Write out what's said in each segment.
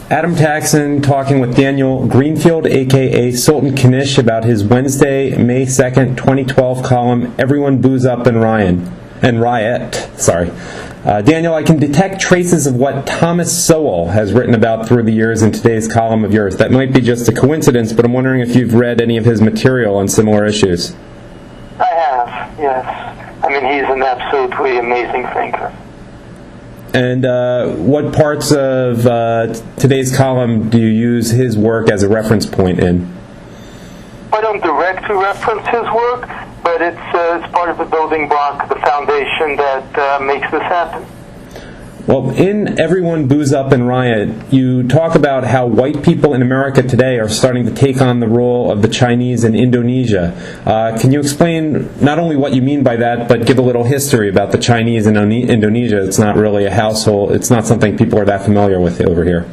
Adam Taxin talking with Daniel Greenfield, a.k.a. Sultan Knish, about his Wednesday, May 2nd, 2012 column, Everyone Booze Up and Riot. Daniel, I can detect traces of what Thomas Sowell has written about through the years in today's column of yours. That might be just a coincidence, but I'm wondering if you've read any of his material on similar issues. I have, yes. I mean, he's an absolutely amazing thinker. And what parts of today's column do you use his work as a reference point in? I don't directly reference his work, but it's part of the building block, the foundation that makes this happen. Well, in Everyone Booze Up and Riot, you talk about how white people in America today are starting to take on the role of the Chinese in Indonesia. Can you explain not only what you mean by that, but give a little history about the Chinese in Indonesia? It's not really a household, it's not something people are that familiar with over here.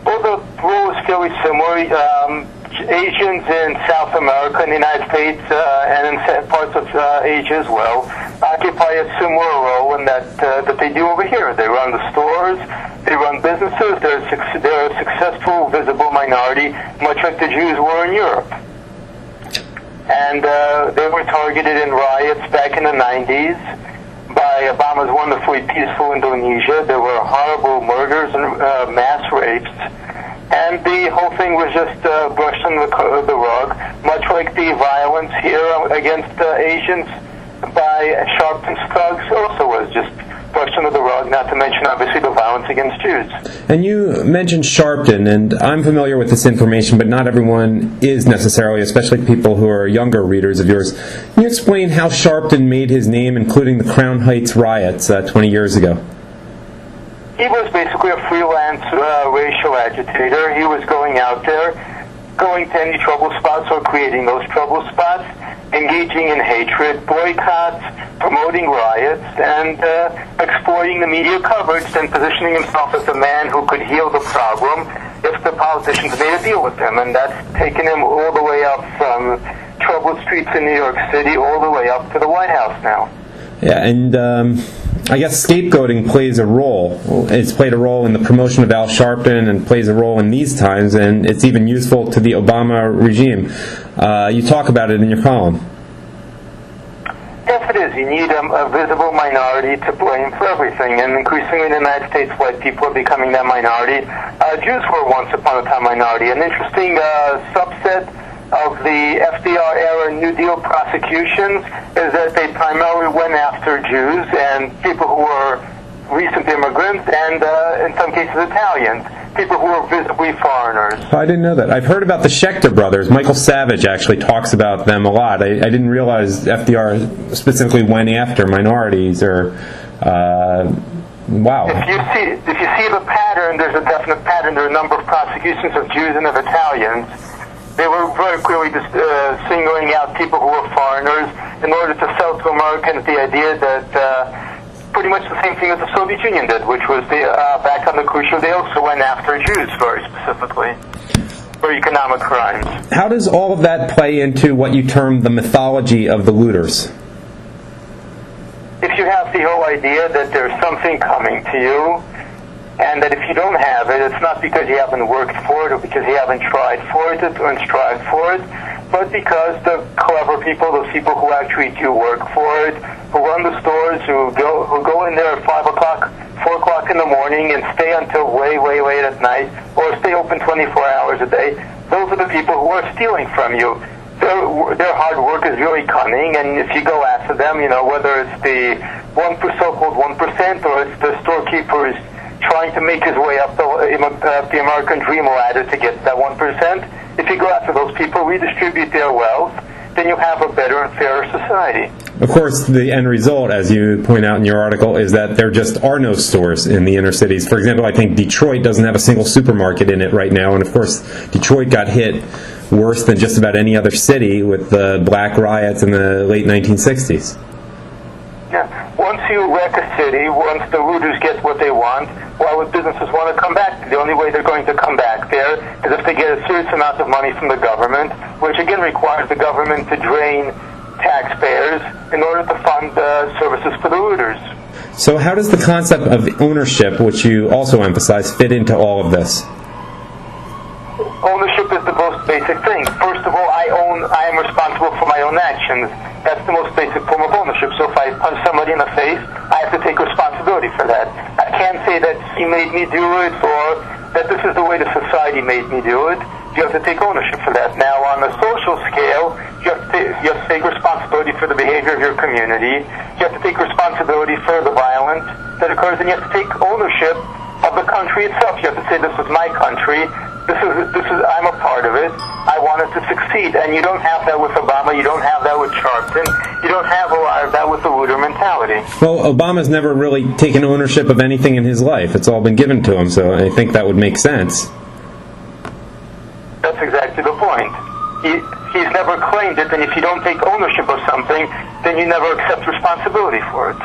Well, the role is fairly similar. Asians in South America, in the United States, and in parts of Asia as well, occupy a similar role in that they do over here. They run the stores, they run businesses, they're a successful, visible minority, much like the Jews were in Europe. And they were targeted in riots back in the 90s by Obama's wonderfully peaceful Indonesia. There were horrible murders and mass rapes. And the whole thing was just brushed under the rug, much like the violence here against Asians by Sharpton's thugs also was just brushed under the rug, not to mention, obviously, the violence against Jews. And you mentioned Sharpton, and I'm familiar with this information, but not everyone is necessarily, especially people who are younger readers of yours. Can you explain how Sharpton made his name, including the Crown Heights riots 20 years ago? He was basically a freelance racial agitator. He was going out there, going to any trouble spots or creating those trouble spots, engaging in hatred, boycotts, promoting riots, and exploiting the media coverage and positioning himself as a man who could heal the problem if the politicians made a deal with him. And that's taken him all the way up from troubled streets in New York City all the way up to the White House now. Yeah, and I guess scapegoating plays a role. It's played a role in the promotion of Al Sharpton and plays a role in these times, and it's even useful to the Obama regime. You talk about it in your column. Yes, it is. You need a visible minority to blame for everything, and increasingly in the United States, white people are becoming that minority. Jews were once upon a time minority. An interesting subset of the FDR-era New Deal prosecutions is that they primarily went after Jews and people who were recent immigrants and, in some cases, Italians, people who were visibly foreigners. I didn't know that. I've heard about the Schechter brothers. Michael Savage actually talks about them a lot. I didn't realize FDR specifically went after minorities or... wow. If you see the pattern, there's a definite pattern. There are a number of prosecutions of Jews and of Italians. They were very clearly just singling out people who were foreigners in order to sell to Americans the idea that pretty much the same thing as the Soviet Union did, which was back on the Khrushchev, they also went after Jews very specifically for economic crimes. How does all of that play into what you term the mythology of the looters? If you have the whole idea that there's something coming to you, and that if you don't have it, it's not because you haven't worked for it or because you haven't tried for it or strived for it, but because the clever people, those people who actually do work for it, who run the stores, who go in there at 5 o'clock, 4 o'clock in the morning and stay until way, way late at night, or stay open 24 hours a day, those are the people who are stealing from you. Their hard work is really cunning, and if you go after them, whether it's the so-called 1% or it's the storekeepers trying to make his way up the American dream ladder to get that 1%, if you go after those people, redistribute their wealth, then you have a better and fairer society. Of course, the end result, as you point out in your article, is that there just are no stores in the inner cities. For example, I think Detroit doesn't have a single supermarket in it right now, and of course, Detroit got hit worse than just about any other city with the black riots in the late 1960s. Yeah. Once you wreck a city, once the looters get what they want, why would businesses want to come back? The only way they're going to come back there is if they get a serious amount of money from the government, which again requires the government to drain taxpayers in order to fund services for the looters. So how does the concept of ownership, which you also emphasize, fit into all of this? Ownership is the most basic thing. First of all, I am responsible for my own actions. That's the most basic form of ownership. So if I punch somebody in the face, I have to take responsibility for that. I can't say that he made me do it or that this is the way the society made me do it. You have to take ownership for that. Now, on a social scale, you have to take responsibility for the behavior of your community. You have to take responsibility for the violence that occurs, and you have to take ownership of the country itself. You have to say, this is my country. I'm a part of it. I want it to succeed. And you don't have that with Obama. You don't have that with Sharpton. You don't have a lot of that with the looter mentality. Well, Obama's never really taken ownership of anything in his life. It's all been given to him, so I think that would make sense. That's exactly the point. He's never claimed it, and if you don't take ownership of something, then you never accept responsibility for it.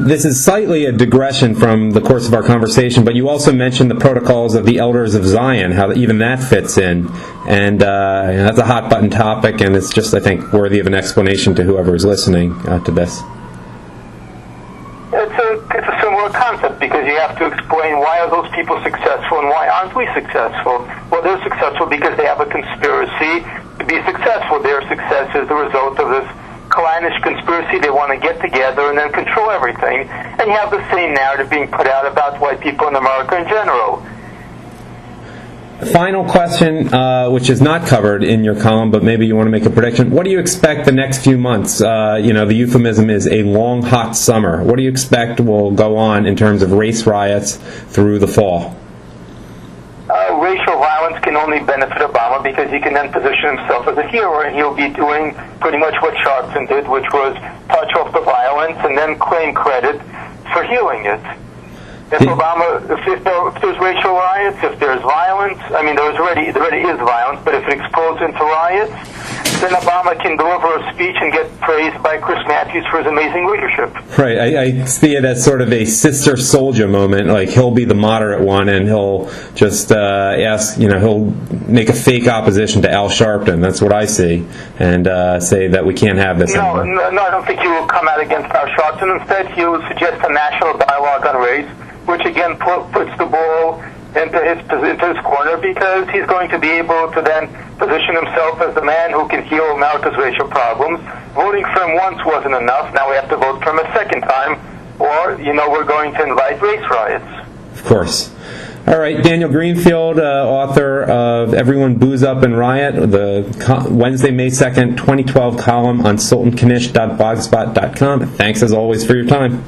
This is slightly a digression from the course of our conversation, but you also mentioned the protocols of the Elders of Zion, how even that fits in. And that's a hot-button topic, and it's just, I think, worthy of an explanation to whoever is listening to this. It's a similar concept, because you have to explain why are those people successful and why aren't we successful. Well, they're successful because they have a conspiracy to be successful. Their success is the result of this Knish conspiracy. They want to get together and then control everything. And you have the same narrative being put out about white people in America in general. Final question, which is not covered in your column, but maybe you want to make a prediction. What do you expect the next few months? The euphemism is a long, hot summer. What do you expect will go on in terms of race riots through the fall? Racial violence can only benefit Obama because he can then position himself as a hero, and he'll be doing pretty much what Sharpton did, which was touch off the violence and then claim credit for healing it. If there's racial riots, if there's violence, I mean, there already is violence, but if it explodes into riots, then Obama can deliver a speech and get praised by Chris Matthews for his amazing leadership. Right. I see it as sort of a sister soldier moment. Like, he'll be the moderate one, and he'll just he'll make a fake opposition to Al Sharpton. That's what I see, and say that we can't have this anymore. No, I don't think he will come out against Al Sharpton. Instead, he will suggest a national dialogue on race, which again puts the ball into his corner, because he's going to be able to then position himself as the man who can heal America's racial problems. Voting for him once wasn't enough. Now we have to vote for him a second time, or we're going to invite race riots. Of course. All right, Daniel Greenfield, author of Everyone Booze Up And Riot, the Wednesday, May 2nd, 2012 column on sultanknish.blogspot.com. Thanks as always for your time.